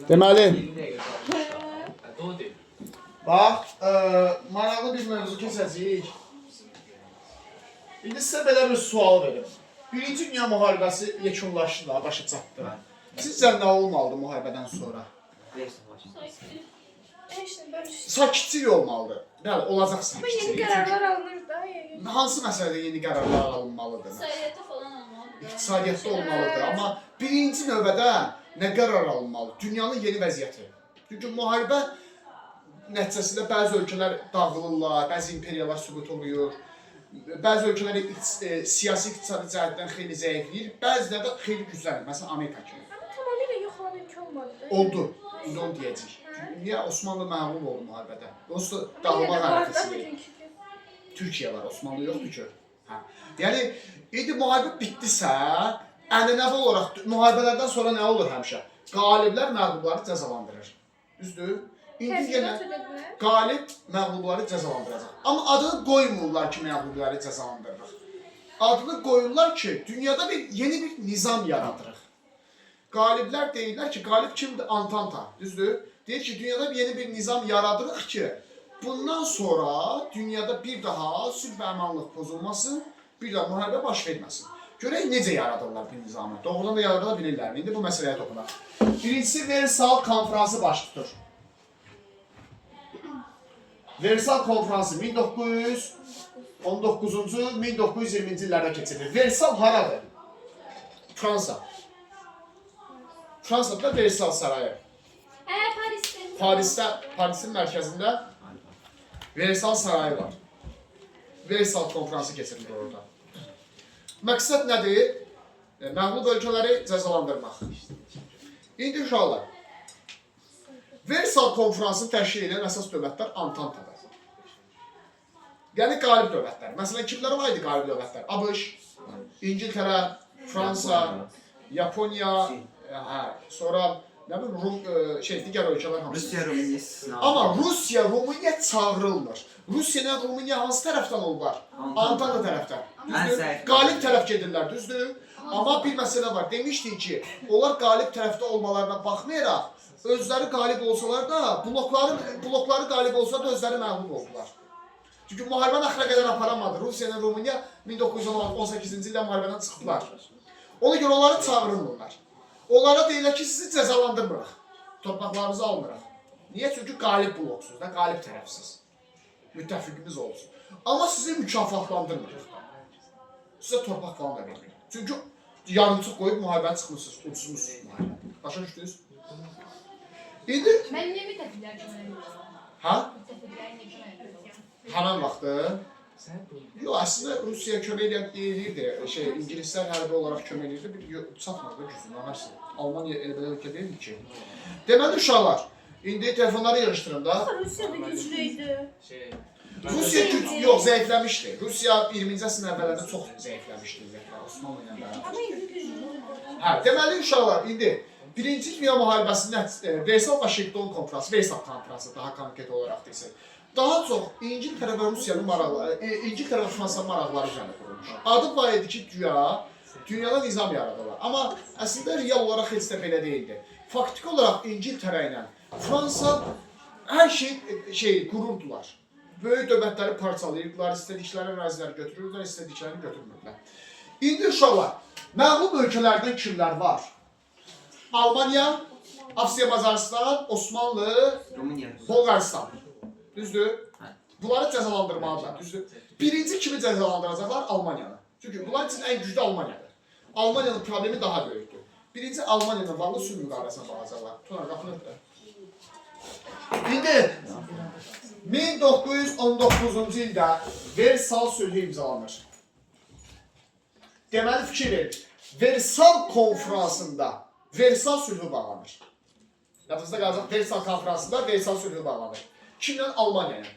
Deməli, bax, maraqlı bir mövzu keçəcəyik. İndi sizə belə bir sual verim. Birinci Dünya müharibəsi yekunlaşdı da, başa çatdı. Sizcə nə olmalıdır müharibədən sonra? Sakitçilik olmalıdır. Bəli, olacaq sakitçilik. Yeni qərarlar alınır da. Hansı məsələdə yeni qərarlar alınmalıdır? İqtisadiyyatda falan olmalıdır. İqtisadiyyatda olmalıdır. Amma birinci növbədə nə qərar alınmalıdır? Dünyanın yeni vəziyyəti. Çünki müharibə nəticəsində bəzi ölkələr dağılırlar, bəzi imperiyalar süqut oluyor. Bəzi ölkələr siyasi iqtisadi cəhətdən xeyli zəifləyir, bəziləri də xeyli güclənir. Məsələn, Amerika kimi. Amma tamamilə yoxlanan ölkə olmalıdır. Oldu. İndi onu deyəcəyik. Niyə Osmanlı məğlub oldu müharibədə? Onsuz da dağılma hərəkəti. Türkiyə var, Osmanlı yoxdur ki. Hə. Yəni, indi müharibə bitdisə, ənənəvi olaraq müharibələrdən sonra nə olur həmişə? Qaliblər məğlubları cəzalandırır. Düzdür? İndi yenə qalib məğlubları cəzalandıracaq. Amma adını qoymurlar ki, məğlubları cəzalandırırıq. Adını qoyurlar ki, dünyada yeni bir nizam yaradırıq. Qaliblər deyirlər ki, qalib kimdir? Antanta, düzdür? Deyir ki, dünyada yeni bir nizam yaradırıq ki, bundan sonra dünyada bir daha sülh və əmanlıq pozulmasın, bir daha müharibə baş verməsin. Görək necə yaradırlar bu nizamı. Doğrudan da yarada bilirlər. İndi bu məsələyə toxunaq. Birincisi, Versal konfransı baş tutur. Versal konfransı 1919-cu, 1920-ci illərdə keçirilir. Versal haradır? Fransa. Fransada Versal sarayı. Parisdə. Parisin mərkəzində Versal sarayı var. Versal konfransı keçirilir orada. Məqsəd nədir? Məğlub ölkələri cəzalandırmaq. İndi uşaqlar, Versal konfransını təşkil edən əsas dövlətlər Antantadır. Yəni qalib dövlətlər. Məsələn, kimlər var idi qalib dövlətlər? ABŞ, İngiltərə, Fransa, Yaponiya, sonra nə bilim, digər ölkələr hamısı. Rusiya, Rumıniya. Amma Rusiya, Rumıniya çağırılmır. Rusiya ilə Rumıniya hansı tərəfdən olurlar? Antanta tərəfdən. Qalib tərəf gedirlər, düzdür? Amma bir məsələ var. Demişdik ki, onlar qalib tərəfdə olmalarına baxmayaraq, özləri qalib olsalar da, blokları qalib olsa da özləri məğlub oldular. Çünki müharibəni axıra qədər aparamadı. Rusiya ilə Rumıniya 1918-ci ildə müharibədən çıxdılar. Ona görə onları çağırırlar. Onlara deyirlər ki, sizi cəzalandırmırıq. Torpaqlarınızı almırıq. Niyə? Çünki qalib bloksuz da, qalib tərəfsiz. Müttəfiqimiz olsun. Amma sizi mükafatlandırmırıq. Sizə torpaq falan da vermirik. Çünki yarımçıq qoyub müharibəni çıxmışsınız, uçsunuzsunuz müharibəni. Başa düşdünüz? İndi... Mən niyə müttəfiqlər kömək Hə? Həmən vaxtı? Yox, əslində Rusiya kömək edirdi, İngilislər hərbi olaraq kömək edirdi, çatmadı gücünə, həmsin. Almanya elə belə ölkə deyildi ki. Deməli uşaqlar, indi telefonları yığışdırın da. Rusiya da güclüydü. Rusiya yox, zəifləmişdi. Rusiya 20-ci əsrin əvvəllərində çox zəifləmişdi, Osmanlı ilə bərabər. Amma indi güclü. Hə, deməli uşaqlar, indi Birinci Dünya müharibəsinin Versal-Vaşinqton konfransı, Versal konfransı daha konkret olaraq desək, daha çox İngiltərə və Rusiyanın maraqları, İngiltərə və Fransanın maraqları üzərində qurulmuş. Adı var idi ki, dünyada nizam yaradırlar. Amma əslində real olaraq heç də belə deyildi. Faktiki olaraq İngiltərə ilə Fransa hər şey qururdular. Böyük dövlətləri parçalayırdılar, istədikləri əraziləri götürürdülər, istədiklərini götürmürdülər. İndi uşaqlar, məğlub ölkələrdən kimlər var? Almanya, Avstriya-Macaristan, Osmanlı, Bolqaristan. Düzdür? Bunları cəzalandırmalıdırlar, düzdür? Birinci kimi cəzalandıracaqlar? Almaniyanı. Çünki bunlar üçün ən güclü Almaniyadır. Almaniyanın problemi daha böyükdür. Birinci Almaniyanın varlı sülh müqaviləsini bağlayacaqlar. Tunar, qapını ötürək. İndi 1919-cu ildə Versal sülhü imzalanır. Deməli fikir verin. Versal konfransında Versal sülhü bağlanır. Yadınızda qalacaq, Versal konfransında Versal sülhü bağlanır. Kimlə? Almanya ilə.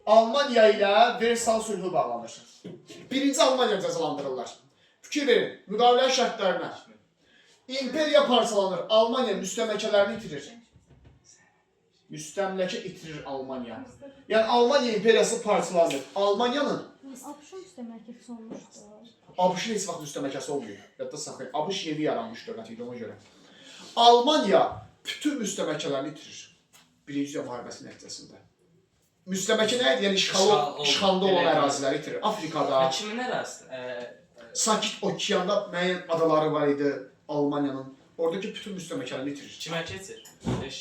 Almanya ilə Versal sülhü bağlanır. Birinci Almanya cəzalandırırlar. Fikir verin, müqavilə şərtlərinə. İmperiya parçalanır, Almanya müstəmləkələrini itirir. Müstəmləkə itirir Almanya. Yəni Almanya imperiyası parçalanır. Almanyanın ABŞ müstəmləkəsi olmuşdu. ABŞ-ın heç vaxt müstəmləkəsi olmayıb. Yadda saxlayın. ABŞ yeni yaranmış dövlət idi ona görə. Almaniya bütün müstəmləkələrini itirir. Birinci Dünya müharibəsi nəticəsində. Müstəmləkə nə idi? Yəni işğalda olan əraziləri itirir. Afrikada, Kimin ərazisi? Sakit Okeanda müəyyən adaları var idi Almaniyanın. Oradakı bütün müstəmləkələrini itirir. Kimə keçir?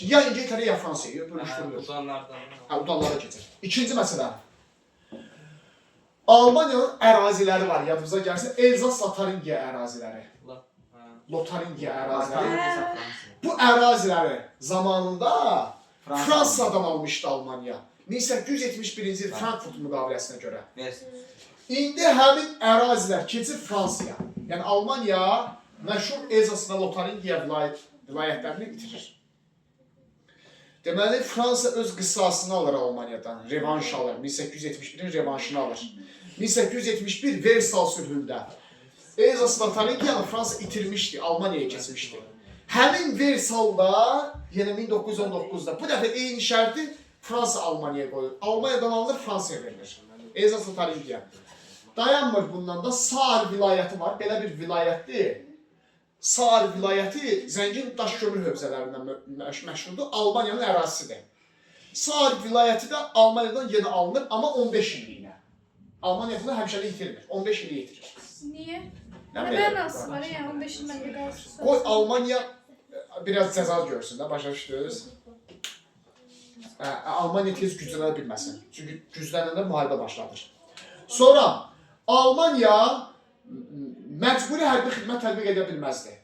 Ya İngiltərə ya Fransaya bölüşdürülür. Udanlardan. Hə, udanlara keçir. İkinci məsələ. Almaniyanın əraziləri var, yadınıza gəlsin. Elzas-Lotaringiya əraziləri. Lotaringiya əraziləri. Bu əraziləri zamanında Fransadan almışdı Almaniya. 1871-ci il Frankfurt müqaviləsinə görə. İndi həmin ərazilər keçir Fransaya. Yəni Almaniya məşhur Elzas və Lotaringiya vilayətlərini itirir. Deməli, Fransa öz qısasını alır Almaniyadan, revanş alır. 1871-in revanşını alır. 1871 Versal sülhündə Elzas Lotaringiyanı Fransa itirmişdi, Almaniyaya keçmişdi. Həmin Versalda, yəni 1919-da bu dəfə eyni şərti Fransa Almaniyaya qoyur. Almaniyadan alınır, Fransaya verilir. Elzas Lotaringiya. Dayanmır bundan da Saar vilayəti var, belə bir vilayətdir. Saar vilayəti zəngin daş kömür hövzələrindən məşhurdur, Almaniyanın ərazisidir. Saar vilayəti də Almaniyadan yenə alınır, amma 15 illiyinə. Almaniya bunu həmişəlik itirmir, 15 illik itirir. Niyə? Nə Nə belə? mənası var ya, 15 il məndə qalsın. Qoy Almaniya biraz cəza görsün də, başa düşdünüz? Almaniya tez güclənə bilməsin. Çünki güclənəndə müharibə başladır. Sonra Almaniya məcburi hərbi xidmət tətbiq edə bilməzdi.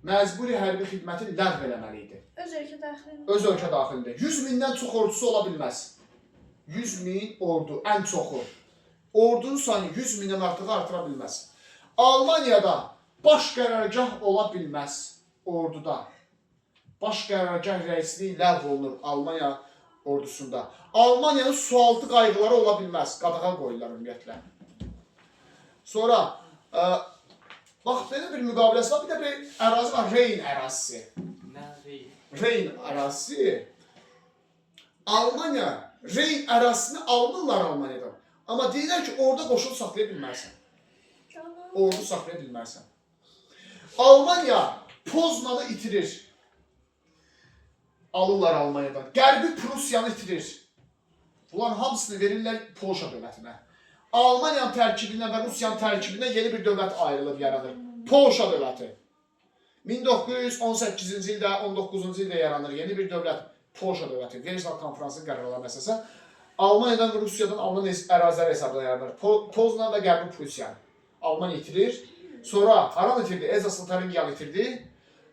Məcburi hərbi xidməti ləğv eləməli idi. Öz ölkə daxilində. Öz ölkə daxilində. 100 mindən çox ordusu ola bilməz. 100 min ordu, ən çoxu. Ordunun sayını 100 mindən artıq artıra bilməz. Almaniyada baş qərargah ola bilməz orduda. Baş qərargah rəisliyi ləğv olunur Almaniya ordusunda. Almaniyanın sualtı qayğıları ola bilməz. Qadağa qoyurlar ümumiyyətlə. Sonra, bax, belə bir müqaviləsi var, bir də bir ərazi var, Reyn ərazisi. Nə Reyn? Reyn ərazisi. Almaniya, Reyn ərazisini alırlar Almaniyadan. Amma deyirlər ki, orada qoşun saxlaya bilmərsən. Ordu saxlaya bilmərsən. Almaniya Poznanı itirir. Alırlar Almaniyadan. Qərbi Prusiyanı itirir. Bunların hamısını verirlər Polşa dövlətinə. Almaniyanın tərkibindən və Rusiyanın tərkibindən yeni bir dövlət ayrılıb yaranır. Polşa dövləti. 1918-ci ildə, 19-cu ildə yaranır yeni bir dövlət. Polşa dövləti. Versal konferansının qərarlarına əsasən Almaniyadan və Rusiyadan alınan ərazilər hesabına yaranır. Poznan və Qərbi Prusiyanı. Almaniya itirir. Sonra haram itirdi? Elzas Lotaringiyanı itirdi.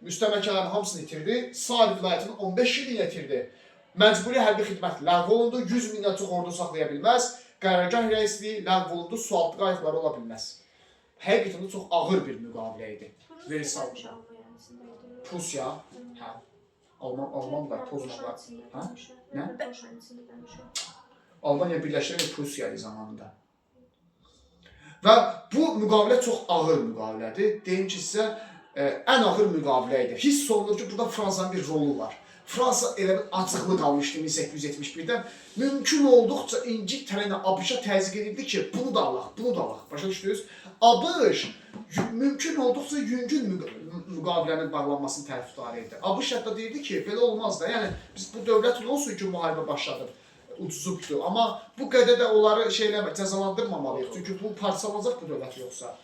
Müstəmləkələrin hamısını itirdi. Saar vilayətini 15 ilini itirdi. Məcburi hərbi xidmət ləğv olundu. 100 mindən çox ordu saxlaya bilməz. Qərargah rəisliyi ləğv olundu. Sualtı qayıqları ola bilməz. Həqiqətən çox ağır bir müqavilə idi. Versalda. Prusiya. Hə. Alman da pozuşlar. Hə? Nə? Almaniya birləşdirmə Prusiya zamanında. Və bu müqavilə çox ağır müqavilədir. Deyim ki, sizə ən ağır müqavilə idi. Hiss olunur ki, burada Fransanın bir rolu var. Fransa elə bir açıqlıq almışdı 1871-dən. Mümkün olduqca İngiltərə ilə ABŞ-a təzyiq edirdi ki, bunu da alaq, bunu da alaq. Başa düşdünüz? ABŞ mümkün olduqca yüngül müqavilənin bağlanmasını tərəfdarı idi. ABŞ hətta deyirdi ki, belə olmaz da. Yəni, biz bu dövlət olsun ki, müharibə başladır. Ucuzubdur. Amma bu qədər də onları cəzalandırmamalıyıq. Çünki bu parçalanacaq bu dövlət yoxsa.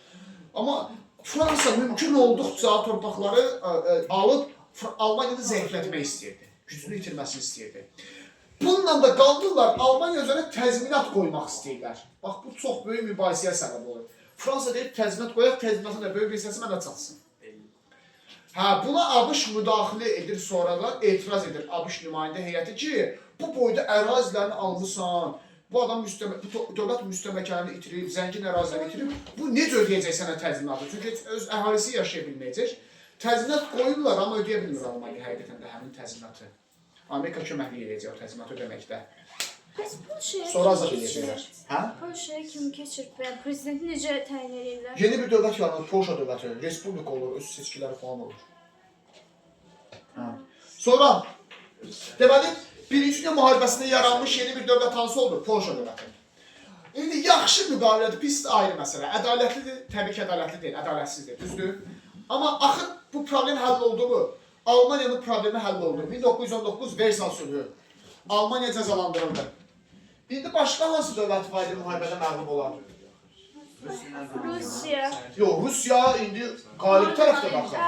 Amma Fransa mümkün olduqca torpaqları alıb Almaniyada zəiflətmək istəyirdi. Gücünü itirməsini istəyirdi. Bununla da qaldırlar Almaniya üzərə təzminat qoymaq istəyirlər. Bax, bu çox böyük mübahisəyə səbəb olur. Fransa deyib təzminat qoyaq, təzminatın da böyük bir hissəsi mənə çatsın. Hə, buna ABŞ müdaxilə edir, sonradan etiraz edir ABŞ nümayəndə heyəti ki, bu boyda ərazilərini almışsan, bu adam dövlət müstəmləkələrini itirib, zəngin ərazilərini itirib, bu necə ödəyəcək sənə təzminatı? Çünki öz əhalisi yaşaya bilməyəcək. Təzminat qoyurlar, amma ödəyə bilmir Almaniya həqiqətən də həmin təzminatı. Amerika köməklik edəcək o təzminatı ödəməkdə. Bəs Polşaya Sonra azad edəcəklər. Hə? Polşaya kim keçir? Prezidenti necə təyin edirlər? Yeni bir dövlət yaranır, Polşa dövləti, respublika olur, öz seçkiləri falan olur. Hə. Sonra, deməli, Birinci Dünya müharibəsində yaranmış yeni bir dövlət hansı oldu? Polşa dövləti. İndi yaxşı müqavilədir, pis ayrı məsələ. Ədalətlidir, təbii ki, ədalətli deyil, ədalətsizdir, düzdür? Amma axı bu problem həll oldu mu? Almaniyanın problemi həll oldu. 1919 Versal sülhü. Almaniya cəzalandırıldı. İndi başqa hansı dövlət var idi müharibədə məğlub olan? Rusiya. Yox, Rusiya indi qalib tərəfdə baxır. Hə.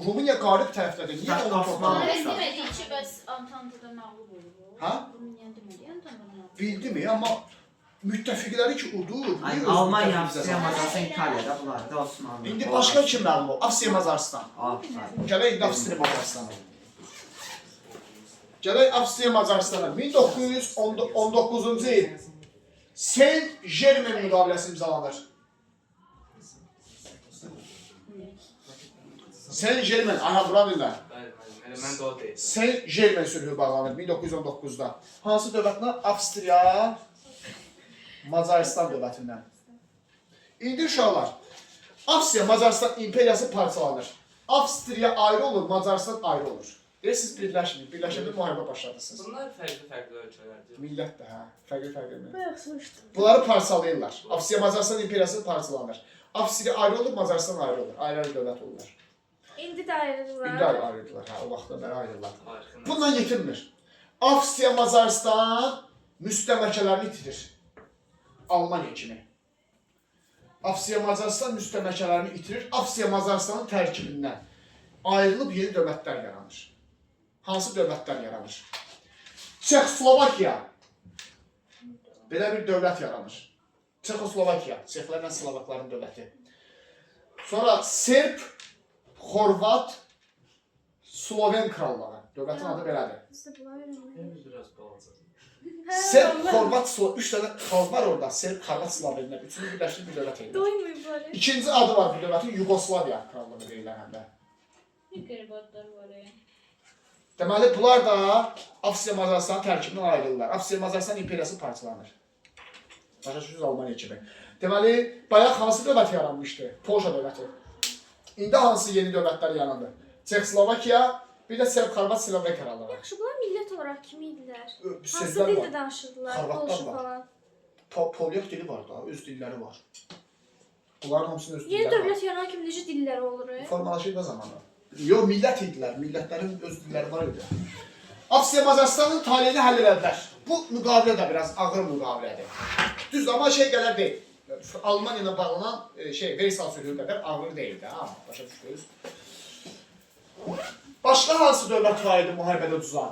Rumıniya qalib tərəfdədir. Niyə onu toplamaq? Demədi ki, bəs Antantada məğlub olub. Hə? Rumıniya demədi, Antantada. Bildim amma müttəfiqləri ki udur. Ay, Almanya, Avstriya, Macaristan, İtaliyada bunlar da Osmanlı. İndi başqa kim məğlub olub? Avstriya, Macaristan. Gələk indi Avstriya, Macaristana. Gələk Avstriya, Macaristana. 1919-cu il Saint-Germain müqaviləsi imzalanır. Saint-Germain, aha bura bilirlər. Mən də o deyil. Saint-Germain sülhü bağlanır 1919-da. Hansı dövlətlə? Avstriya, Macaristan dövlətindən. İndi uşaqlar, Avstriya, Macaristan imperiyası parçalanır. Avstriya ayrı olur, Macaristan ayrı olur. Siz birləşmir, birləşəndə müharibə başladırsınız. Bunlar fərqli ölkələrdir. Millət də, hə, fərqli mi? Bayaq soruşdum. Bunları parçalayırlar. Avstriya, Macaristan imperiyası parçalanır. Avstriya ayrı olur, Macaristan ayrı olur. Ayrı dövlət olurlar. İndi də ayrıldılar. İndi ayrıldılar, hə, o vaxtdan bəri ayrıldılar. Ayrıqın. Bununla yetinmir. Avstriya, Macaristan müstəmləkələrini itirir. Almaniya kimi. Avstriya, Macaristan müstəmləkələrini itirir. Avstriya, Macaristanın tərkibindən ayrılıb yeni dövlətlər yaranır. Hansı dövlətlər yaranır? Çexoslovakiya. Belə bir dövlət yaranır. Çexoslovakiya. Çexlərlə Slovakların dövləti. Sonra Serb, Xorvat, Sloven kralları. Dövlətin adı belədir. Sizdə bunlar öyrənmək. Biraz balaca. Serb, Xorvat, Sloven. 3 dənə xalq var orada. Serb, Xorvat, Slovenlər. Üçünü birləşdirib bir dövlət edilir. Doymuyor böyle. İkinci adı var bu dövlətin Yugoslaviya krallığı deyirlər həm də. Ne garip adlar var ya. Deməli, bunlar da Avstriya, Macaristan tərkibindən ayrılırlar. Avstriya, Macaristan imperiyası parçalanır. Başa düşürsünüz Almaniya kimi. Deməli, bayaq hansı dövlət yaranmışdı? Polşa dövləti. İndi hansı yeni dövlətlər yarandı? Çexoslovakiya, bir də Serb, Xorvat, Sloven krallığı. Yaxşı, bunlar millət olaraq kim idilər? Hansı Sözlər dildə var. danışırdılar? Xorvatlar Polşa var. falan. Polyak dili var da, öz dilləri var. Bunların hamısının öz Yeni dilləri var. dövlət yaran kimi necə dilləri olur? Formalaşırdı zamanı. Yox, millət idilər. Millətlərin öz dilləri var idi. Avstriya, Macaristanın taleyini həll elədilər. Bu müqavilə də biraz ağır müqavilədir. Düzdür, amma şey qədər deyil. Almaniya ilə bağlanan Versal sülhü qədər ağır deyil də. Başa düşdünüz? Başqa hansı dövlət var idi müharibədə uduzan?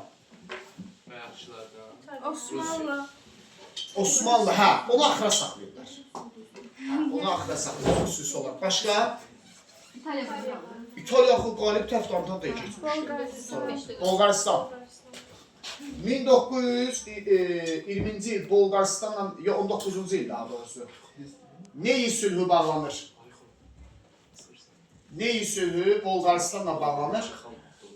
Və yaxşılardan. Osmanlı. Osmanlı, hə. Onu axıra saxlayırlar. Onu axıra saxlayırlar, xüsusi olaraq. Başqa? İtaliya axı qalib tərəfdarından da keçmişdi. Bolqaristan. 1920-ci il Bolqaristanla, ya 19-cu il daha doğrusu. Neyi sülhü bağlanır? Neyi sülhü Bolqaristanla bağlanır?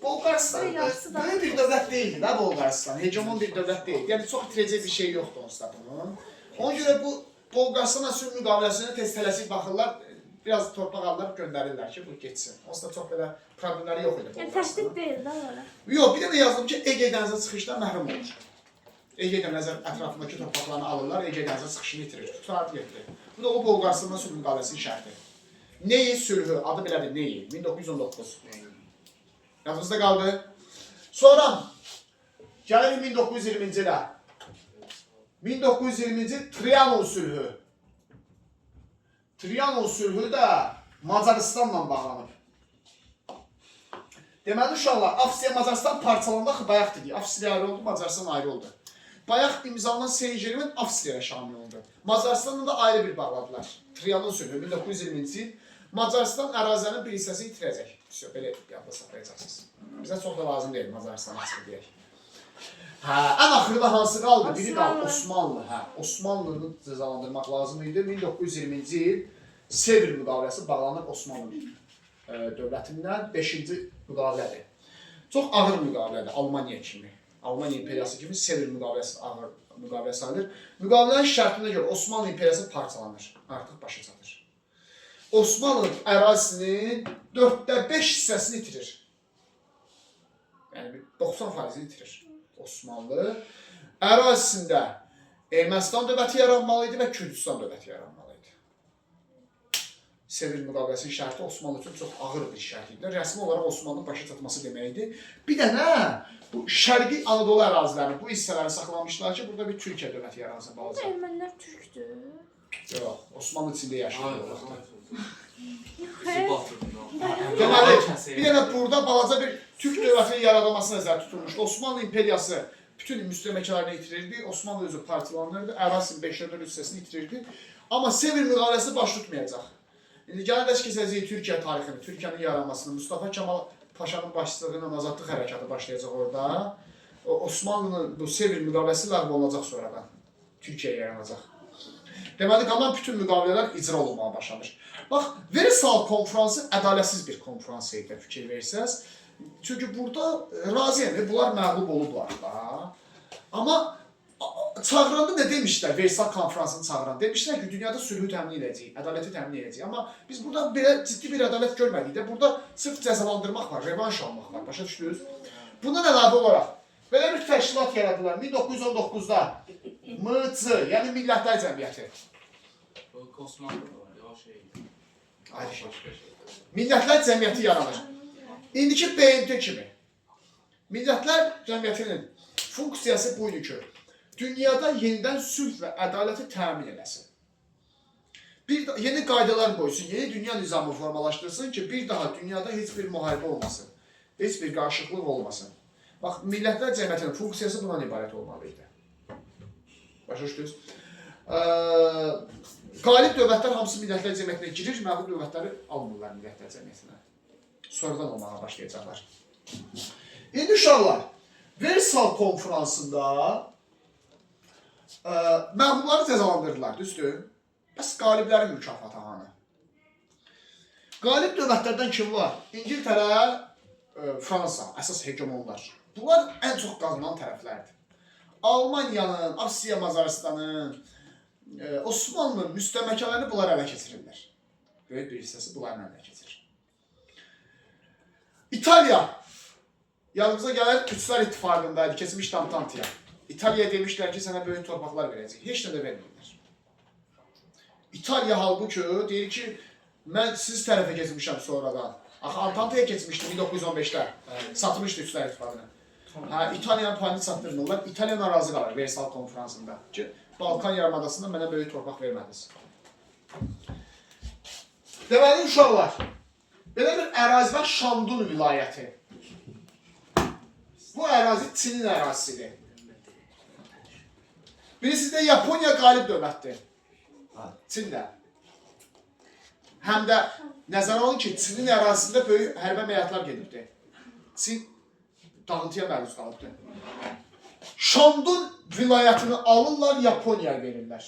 Bolqaristan böyük bir dövlət deyildi də Bolqaristan. Hegemon bir dövlət deyildi. Yəni çox itirəcək bir şey yoxdur onsuz da bunun. Ona görə bu Bolqaristanla sülh müqaviləsinə tez tələsik baxırlar. Biraz torpaq alırlar, göndərirlər ki, bu geçsin. Onsuz da çox belə problemləri yox idi. Yəni təsdiq deyil də öyle. Yox, bir də yazdım ki, Ege dənizə çıxışdan məhrum olur. Ege dənizə ətrafındakı torpaqlarını alırlar, Ege dənizə çıxışını itirir. Tutardı getirir. Bu da o Bolqaristanla sülh müqaviləsinin şərti. Neyi sülhü, adı belədir, Neyi? 1919. Yadınızda qaldı. Sonra gəlir 1920-ci ilə. 1920-ci Trianon sülhü. Trianon sülhü də Macaristanla bağlanıb. Deməli uşaqlar, Avstriya, Macaristan parçalandı, axı bayaq dedik. Avstriya ayrı oldu, Macaristan ayrı oldu. Bayaq imzalanan Saint-Germain Avstriyaya şamil oldu. Macaristanla da ayrı bir bağladılar. Trianon sülhü 1920-ci il. Macaristan ərazinin bir hissəsini itirəcək. Belə yadda saxlayacaqsınız. Bizə çox da lazım deyil Macaristan açıq deyək. Hə, ən axırda hansı qaldı? Biri qaldı Osmanlı. Hə, Osmanlını cəzalandırmaq lazım idi. 1920-ci il Sevr müqaviləsi bağlanır Osmanlı dövlətindən 5-ci müqavilədir. Çox ağır müqavilədir Almaniya kimi. Almaniya imperiyası kimi Sevr müqaviləsi ağır müqavilə sayılır. Müqavilənin şərtinə görə Osmanlı imperiyası parçalanır. Artıq başa çatır. Osmanlı ərazisinin 4/5 hissəsini itirir. Yəni 90%-ni itirir Osmanlı. Ərazisində Ermənistan dövləti yaranmalı idi və Kürdistan dövləti yaranmalı idi. Sevr müqaviləsinin şərti Osmanlı üçün çox ağır bir şərt idi. Rəsmi olaraq Osmanlının başa çatması deməkdir. Bir də nə? Bu Şərqi Anadolu ərazilərinin bu hissələri saxlamışlar ki, burada bir Türkiyə dövləti yaransın Bu balaca. ermənilər türkdür. Yox, Osmanlı içində yaşayır o vaxtda. Bizi batırdı. Deməli, bir dənə burada balaca bir Türk dövlətinin yaradılması nəzərdə tutulmuşdu. Osmanlı imperiyası bütün müstəmləkələrini itirirdi. Osmanlı özü partiyalanırdı. Ərazinin 5-4 hissəsini itirirdi. Amma Sevr müqaviləsi baş tutmayacaq. İndi gələk keçəcəyik Türkiyə tarixini, Türkiyənin yaranmasını, Mustafa Kemal Paşanın başçılığı ilə azadlıq hərəkatı başlayacaq orada. Osmanlının bu Sevr müqaviləsi ləğv olunacaq sonradan. Türkiyə yaranacaq. Deməli, qalan bütün müqavilələr icra olunmağa başlamış. Bax, Versal konfransı ədalətsiz bir konfrans idi, fikir versəz. Çünki burada razıyam, bunlar məğlub olublar da. Amma çağıranda nə demişlər, Versal konfransını çağıran? Demişlər ki, dünyada sülhü təmin edəcəyik, ədaləti təmin edəcəyik. Amma biz burada belə ciddi bir ədalət görmədik də. Burada sırf cəzalandırmaq var, revanş almaq var, başa düşdünüz? Bundan əlavə olaraq, belə bir təşkilat yaradılar 1919-da. MC, yəni Millətlər Cəmiyyəti. Osmanlı var, o şey. Ayrı şey. Millətlər Cəmiyyəti yaranır. İndiki BMT kimi. Millətlər Cəmiyyətinin funksiyası buydu ki, dünyada yenidən sülh və ədaləti təmin eləsin. Yeni qaydalar qoysun, yeni dünya nizamı formalaşdırsın ki, bir daha dünyada heç bir müharibə olmasın, heç bir qarşıqlıq olmasın. Bax, Millətlər Cəmiyyətinin funksiyası bundan ibarət olmalıydı. Başa düşdünüz? Qalib dövlətlər hamısı Millətlər Cəmiyyətinə girir, məğlub dövlətləri almırlar Millətlər Cəmiyyətinə. Sonradan olmağa başlayacaqlar. İndi uşaqlar, Versal konfransında məğlubları cəzalandırdılar, düzdür? Bəs qaliblərin mükafatı hanı? Qalib dövlətlərdən kim var? İngiltərə, Fransa, əsas hegemonlar. Bunlar ən çox qazanan tərəflərdir. Almaniyanın, Avstriya Mazaristanın, Osmanlının müstəmləkələrini bunlar ələ keçirirlər. Böyük bir hissəsi bunların ələ keçirir. İtalya, yanımıza gəlir Üçlər İttifaqındaydı, keçmiş Dantantiya. İtaliyaya demişlər ki, sənə böyük torpaqlar verəcək. Heç nə də vermirlər. İtaliya halbuki deyir ki, mən siz tərəfə keçmişəm sonradan. Axı Antantiyaya keçmişdim 1915-də. Satmışdı Üçlər İttifaqını. İtaliyanın payını çatdırmırlar. İtalya narazı qalır Versal konfransında ki, Balkan yarımadasında mənə böyük torpaq vermədiniz. Deməli, uşaqlar, belə bir ərazi var, Şandun vilayəti. Bu ərazi Çinin ərazisidir. Birisi də Yaponiya qalib dövlətdir. Çində. Həm də nəzərə alın ki, Çinin ərazisində böyük hərbi əməliyyatlar gedibdir. Çin dağıntıya məruz qalıbdır. Şandun vilayətini alırlar, Yaponiyaya verirlər.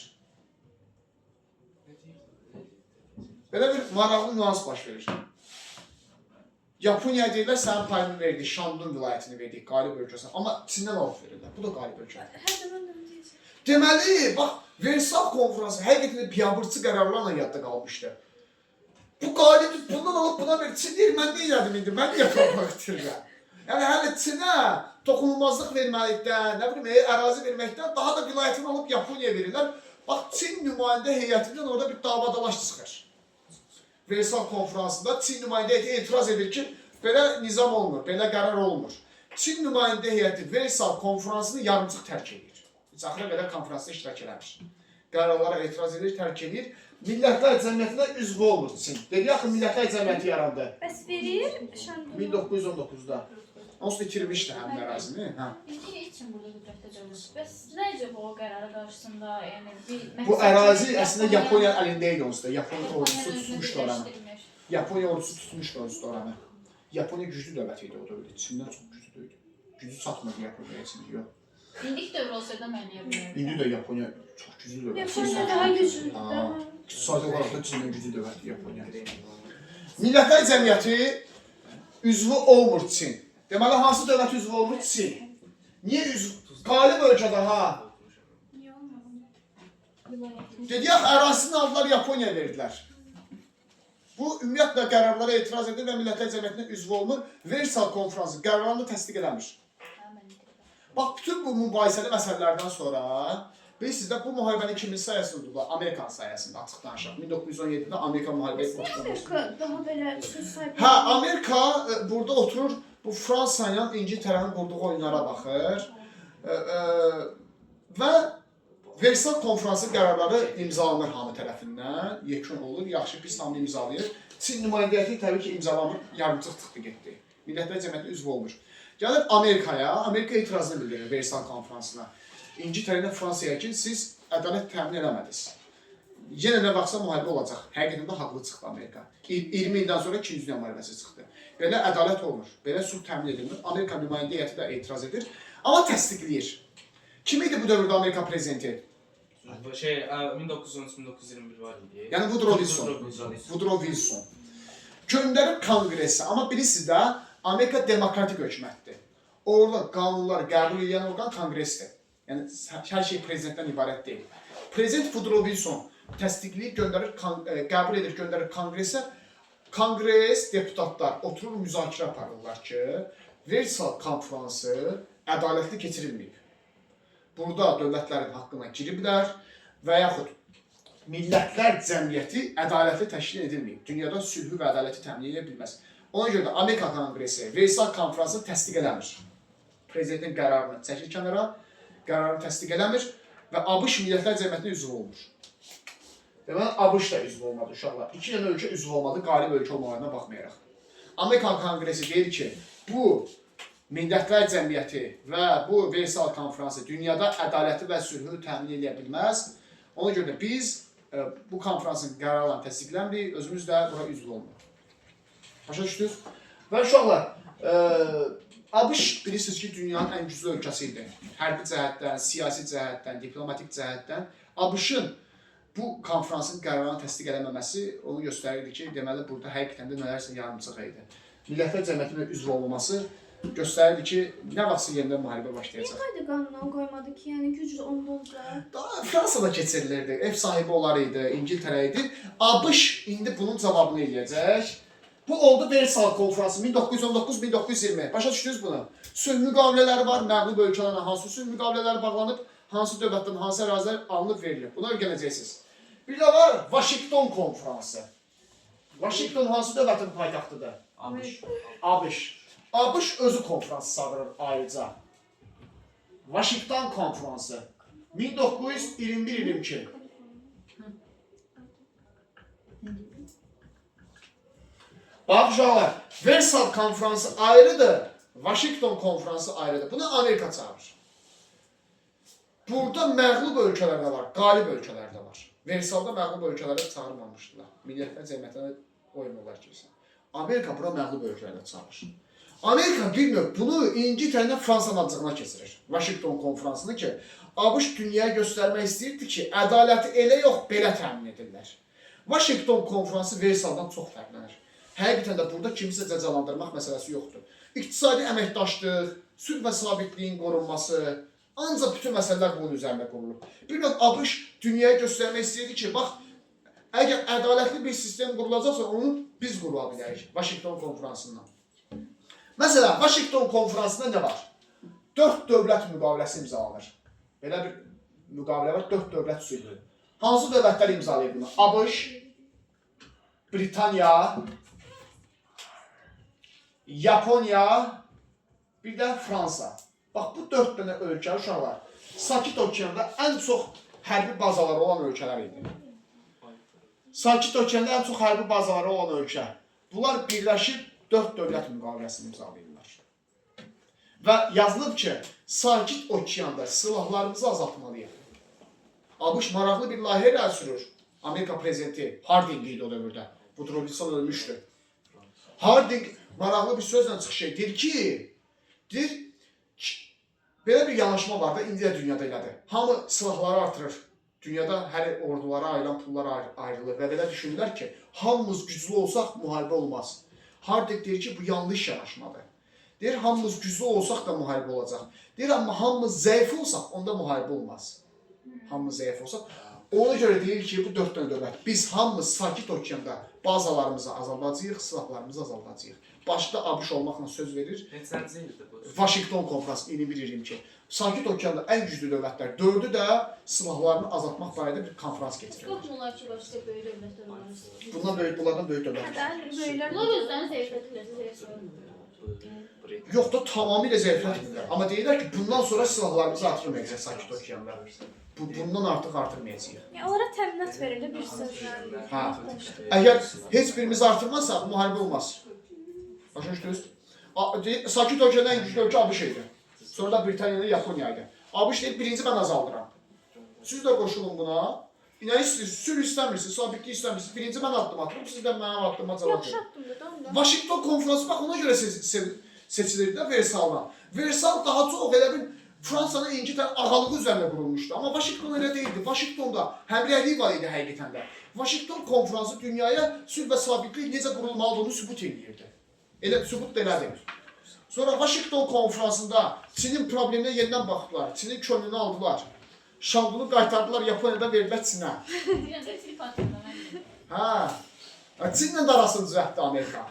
Belə bir maraqlı nüans baş verir. Yaponiya deyirlər, sənin payını verdik, Şandun vilayətini verdik, qalib ölkəsinə. Amma Çindən alıb verirlər, bu da qalib ölkədir. Hər zaman da deyəcək. Deməli, bax, Versal konfransı həqiqətən biabırçı qərarlarla yadda qalmışdı. Bu qalib bundan alıb buna verir. Çin deyir, mən deyirəm indi, mən niyə torpaq itirirəm? Yəni, hələ Çinə toxunulmazlıq verməkdən, nə bilim, ərazi verməkdən daha da vilayətini alıb Yaponiya verirlər. Bax, Çin nümayəndə heyətindən orada bir davadalaş çıxır. Versal konfransında Çin nümayəndə heyəti etiraz edir ki, belə nizam olmur, belə qərar olmur. Çin nümayəndə heyəti Versal konfransını yarımçıq tərk edir. Heç axıra qədər konfransda iştirak eləmiş. Qərarlara etiraz edir, tərk edir. Millətlər Cəmiyyətinə üzv olmur Çin. Dedi, axı Millətlər Cəmiyyəti yarandı. Bəs verir Şandun? 1919-da. Onsuz da itirmişdi həmin ərazini. İndi üçün burada qüdrətdə dövlət. Bəs necə bu qərarı qarşısında, yəni bir Bu ərazi əslində Yaponiya əlində idi onsuz da. Yaponiya ordusu tutmuşdu oranı. Yaponiya ordusu tutmuşdu onsuz da oranı. Yaponiya güclü dövlət idi o dövlət. Çindən çox güclü idi. Gücü çatmadı Yaponiyaya Çin, yox. İndik dövr olsa da mən bilərdim. İndi də Yaponiya çox güclü dövlət. Yaponiya daha güclüdür. İqtisadi olaraq da Çindən güclü dövlətdir Yaponiya. Millətlər Cəmiyyəti üzvü olmur Çin. Deməli, hansı dövlət üzvü olmur? Çin. Niyə üzvü? Qalib ölkədə, ha? Dedi, yaxı, ərazisini aldılar, Yaponiya verdilər. Bu, ümumiyyətlə qərarlara etiraz edir və Millətlər Cəmiyyətinə üzvü olmur. Versal konfransı qərarlarını təsdiq eləmiş. Bax, bütün bu mübahisəli məsələlərdən sonra Bilirsiniz də bu müharibəni kimin sayəsində udublar? Amerikan sayəsində, açıq danışaq. 1917-də Amerika müharibəyə başlamışdı. Amerika daha belə söz sahibi. Hə, Amerika burada oturur, bu Fransa ilə İngiltərənin qurduğu oyunlara baxır və Versal konfransı qərarları imzalanır hamı tərəfindən, yekun olur, yaxşı pis hamı imzalayır. Çin nümayəndəliyi təbii ki, imzalanır, yarımçıq tıxdı getdi. Millətlər Cəmiyyəti üzv olmur. Gəlir Amerikaya, Amerika etirazını bildirir Versal konfransına. İngiltərə ilə Fransaya ki, siz ədalət təmin eləmədiniz. Yenə nə vaxtsa müharibə olacaq. Həqiqətən də haqlı çıxdı Amerika. 20 ildən sonra 2. Dünya müharibəsi çıxdı. Belə ədalət olmur, belə sülh təmin edilmir. Amerika nümayəndə heyəti də etiraz edir, amma təsdiqləyir. Kim idi bu dövrdə Amerika prezidenti? 1913-1921 var idi. Yəni Woodrow Wilson. Woodrow Wilson. Göndərib konqresə, amma bilirsiniz də Amerika demokratik hökumətdir. Orada qanunları qəbul edən orqan konqresdir. Yəni hər şey prezidentdən ibarət deyil. Prezident Woodrow Wilson təsdiqləyib göndərir, qəbul edir, göndərir konqresə. Konqres deputatlar oturur müzakirə aparırlar ki, Versal konfransı ədalətli keçirilməyib. Burada dövlətlərin haqqına giriblər və yaxud millətlər cəmiyyəti ədalətli təşkil edilməyib. Dünyada sülhü və ədaləti təmin edə bilməz. Ona görə də Amerika konqresi Versal konfransını təsdiq eləmir. Prezidentin qərarını çəkir kənara, qərarını təsdiq eləmir və ABŞ millətlər cəmiyyətinə üzv olmur. Deməli, ABŞ da üzv olmadı uşaqlar. 2 dənə ölkə üzv olmadı, qalib ölkə olmalarına baxmayaraq. Amerikan konqresi deyir ki, bu millətlər cəmiyyəti və bu Versal konfransı dünyada ədaləti və sülhü təmin edə bilməz. Ona görə də biz bu konfransın qərarlarını təsdiqləmirik, özümüz də bura üzv olmuruq. Başa düşdünüz? Və uşaqlar, ABŞ bilirsiniz ki, dünyanın ən güclü ölkəsi idi. Hərbi cəhətdən, siyasi cəhətdən, diplomatik cəhətdən. ABŞ-ın bu konfransın qərarlarını təsdiq eləməməsi onu göstərirdi ki, deməli, burada həqiqətən də nələrsə yarımçıq idi. Millətlər cəmiyyətinə üzv olmaması göstərirdi ki, nə vaxtsa yenidən müharibə başlayacaq. Niyə qayda qanuna qoymadı ki, yəni güclü onda olacaq? Daha Fransada keçirilirdi, ev sahibi olar idi, İngiltərə idi. ABŞ indi bunun cavabını eləyəcək. Bu oldu Versal konfransı 1919-1920. Başa düşdünüz bunu? Sülh müqavilələri var, məğlub ölkələrlə hansı sülh müqavilələri bağlanıb, hansı dövlətdən hansı ərazilər alınıb verilib. Bunu öyrənəcəksiniz. Bir də var Washington konfransı. Washington hansı dövlətin paytaxtıdır? ABŞ. ABŞ özü konfrans çağırır ayrıca. Washington konfransı 1921-22. Bax uşaqlar, Versal konfransı ayrıdır, Washington konfransı ayrıdır. Bunu Amerika çağırır. Burada məğlub ölkələr də var, qalib ölkələr də var. Versalda məğlub ölkələri çağırmamışdılar. Millətlər cəmiyyətinə oyunlar girsin. Amerika bura məğlub ölkələrlə çağırır. Amerika bilmir, bunu İngiltərə Fransanın acığına keçirir. Washington konfransını ki, ABŞ dünyaya göstərmək istəyirdi ki, ədaləti elə yox, belə təmin edirlər. Washington konfransı Versaldan çox fərqlənir. Həqiqətən də burada kimisə cəzalandırmaq məsələsi yoxdur. İqtisadi əməkdaşlıq, sülh və sabitliyin qorunması, ancaq bütün məsələlər bunun üzərində qurulub. Bir növ ABŞ dünyaya göstərmək istəyirdi ki, bax, əgər ədalətli bir sistem qurulacaqsa, onu biz qurula bilərik Washington konfransından. Məsələn, Washington konfransında nə var? 4 dövlət müqaviləsi imzalanır. Belə bir müqavilə var, 4 dövlət sülhü. Hansı dövlətlər imzalayır bunu? ABŞ, Britaniya, Yaponiya, bir də Fransa. Bax, bu 4 dənə ölkə uşaqlar Sakit Okeanda ən çox hərbi bazaları olan ölkələr idi. Sakit Okeanda ən çox hərbi bazaları olan ölkə. Bunlar birləşib 4 dövlət müqaviləsini imzalayırlar. Və yazılıb ki, Sakit Okeanda silahlarımızı azaltmalıyıq. ABŞ maraqlı bir layihə ilə sürür. Amerika prezidenti Harding idi o dövrdə. Woodrow Wilson ölmüşdü. Harding maraqlı bir sözlə çıxış edir ki, belə bir yanaşma var da, indi də dünyada elədir. Hamı silahları artırır. Dünyada hər ordulara ayrılan pullar ayrılır və belə düşünürlər ki, hamımız güclü olsaq müharibə olmaz. Harding deyir ki, bu yanlış yanaşmadır. Deyir, hamımız güclü olsaq da müharibə olacaq. Deyir, amma hamımız zəif olsaq, onda müharibə olmaz. Hamımız zəif olsaq. Ona görə deyir ki, bu 4 dənə dövlət, biz hamımız Sakit Okeanda bazalarımızı azaldacağıq, silahlarımızı azaldacağıq. Başda ABŞ olmaqla söz verir. Neçənci ildir bu? Washington konfransı 21-22. Sakit Okeanda ən güclü dövlətlər 4-ü də silahlarını azaltmaq barədə bir konfrans keçirir. Qorxmurlar ki, başqa böyük dövlətlər var. Bunlardan böyük dövlət. Böyüklər Bunlar özlərini zəiflətdilər. Yox da tamamilə zəiflətmirlər. Amma deyirlər ki, bundan sonra silahlarımızı artırmayacağıq Sakit Okeanda. Bundan artıq artırmayacağıq. Yəni onlara təminat verir bir sözlə. Hə. Əgər heç birimiz artırmazsaq müharibə olmaz. Başa düşdünüz? Sakit Okeanda ən güclü ölkə ABŞ idi. Sonra da Britaniya ilə Yaponiya idi. ABŞ deyir, birinci mən azaldıram. Siz də qoşulun buna. Yəni sülh istəmirsiniz, sabitlik istəmirsiniz. Birinci mən addım atıram, siz də mənim addıma cavab Yaxşı verin. addımdır da onda. Washington konfransı bax ona görə seçilir də Versaldan. Versal daha çox elə bir Fransanın İngiltərə ağalığı üzərində qurulmuşdu. Amma Washington elə deyildi. Washingtonda həmrəylik var idi həqiqətən də. Washington konfransı dünyaya sülh və sabitlik necə qurulmalı olduğunu sübut edirdi. Elə sübut da elədir. Sonra Washington konfransında Çinin probleminə yenidən baxdılar. Çinin könlünü aldılar. Şangunu qaytardılar, Yaponiyada verdilər Çinə. Deyəndə Çin partiyasında. Hə. Çinlə də arasını düzəltdi Amerika.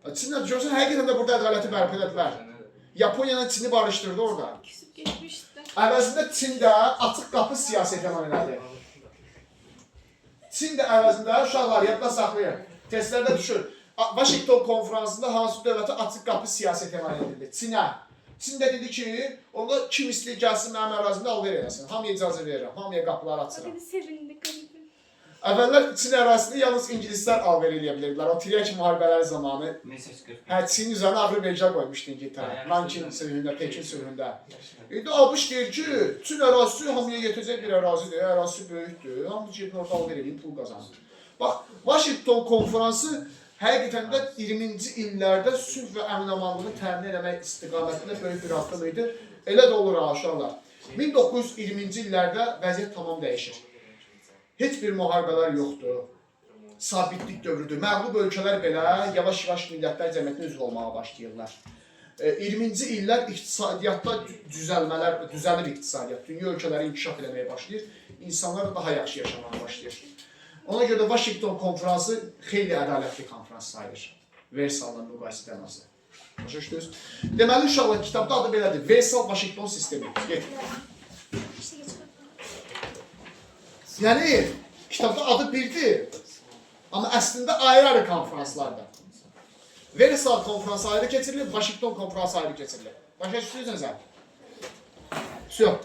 Çinlə görsən, həqiqətən də burada ədaləti bərpa elədilər. Yaponiyanın Çini barışdırdı orada. Küsüb getmişdi. Əvəzində Çin də açıq qapı siyasəti əməl elədi. Çin də əvəzində uşaqlar yadda saxlayın. Testlərdə düşür. Washington konfransında hansı dövlətə açıq qapı siyasəti əməl edildi? Çinə. Çin də dedi ki, onda kim istəyir gəlsin mənim ərazimdə alver eləsin. Hamıya icazə verirəm, hamıya qapılar açıram. Dedi sevindi qəlbim. Əvvəllər Çin ərazisində yalnız ingilislər alver eləyə bilirdilər. O Tiryaki müharibələri zamanı 1840. hə Çin üzərinə ağır vergi qoymuşdu İngiltərə. Nankin sülhündə, Pekin sülhündə. İndi ABŞ deyir ki, Çin ərazisi hamıya yetəcək bir ərazidir, ərazisi böyükdür. Hamı gedin orada alver eləyin, pul qazanır. Bax, Washington konfransı həqiqətən də 20-ci illərdə sülh və əmin-amanlığı təmin etmək istiqamətində böyük bir addım idi. Elə də olur ha, uşaqlar. 1920-ci illərdə vəziyyət tamam dəyişir. Heç bir müharibələr yoxdur. Sabitlik dövrüdür. Məğlub ölkələr belə yavaş-yavaş millətlər cəmiyyətinə üzv olmağa başlayırlar. 20-ci illər iqtisadiyyatda düzəlir iqtisadiyyat. Dünya ölkələri inkişaf etməyə başlayır. İnsanlar daha yaxşı yaşamağa başlayır. Ona görə də Washington konfransı xeyli ədalətli konfrans sayılır. Versal'la müqayisə edilməsi. Başa düşdünüz? Deməli, uşaqlar, kitabda adı belədir. Versal-Washington sistemi. Get. Yəni, kitabda adı birdir. Amma əslində ayrı-ayrı konfranslardır. Versal konfransı ayrı keçirilir, Washington konfransı ayrı keçirilir. Başa düşdünüz nəzər? Всё.